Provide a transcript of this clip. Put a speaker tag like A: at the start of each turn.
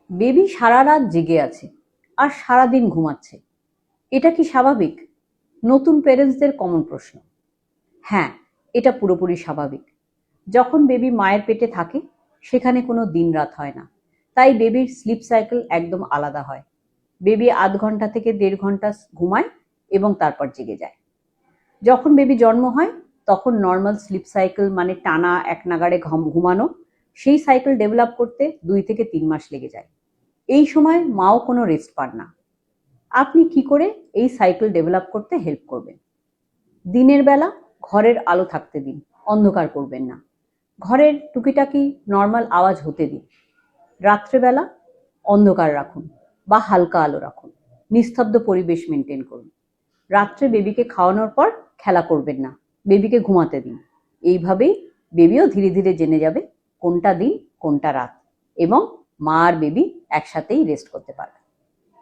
A: Baby সারা রাত জেগে আছে আর সারাদিন ঘুমাচ্ছে, এটা কি স্বাভাবিক? নতুন প্যারেন্টসদের কমন প্রশ্ন। হ্যাঁ, এটা পুরোপুরি স্বাভাবিক। যখন বেবি মায়ের পেটে থাকে সেখানে কোনো দিন রাত হয় না, তাই বেবির স্লিপ সাইকেল একদম আলাদা হয়। বেবি ০.৫ ঘন্টা থেকে ১.৫ ঘন্টা ঘুমায় এবং তারপর জেগে যায়। যখন বেবি জন্ম হয় তখন নর্মাল স্লিপ সাইকেল মানে টানা এক নাগাড়ে ঘুমানো, সেই সাইকেল ডেভেলপ করতে ২ থেকে ৩ মাস লেগে যায়। এই সময় মাও কোনো রেস্ট পান না। আপনি কি করে এই সাইকেল ডেভেলপ করতে হেল্প করবেন? দিনের বেলা ঘরের আলো থাকতে দিন, অন্ধকার করবেন না। ঘরের টুকিটাকি নর্মাল আওয়াজ হতে দিন। রাত্রেবেলা অন্ধকার রাখুন বা হালকা আলো রাখুন। নিস্তব্ধ পরিবেশ মেনটেন করুন। রাত্রে বেবিকে খাওয়ানোর পর খেলা করবেন না, বেবিকে ঘুমাতে দিন। এইভাবেই বেবিও ধীরে ধীরে জেনে যাবে কোনটা দিন কোনটা রাত, এবং মা আর বেবি একসাথেই রেস্ট করবে।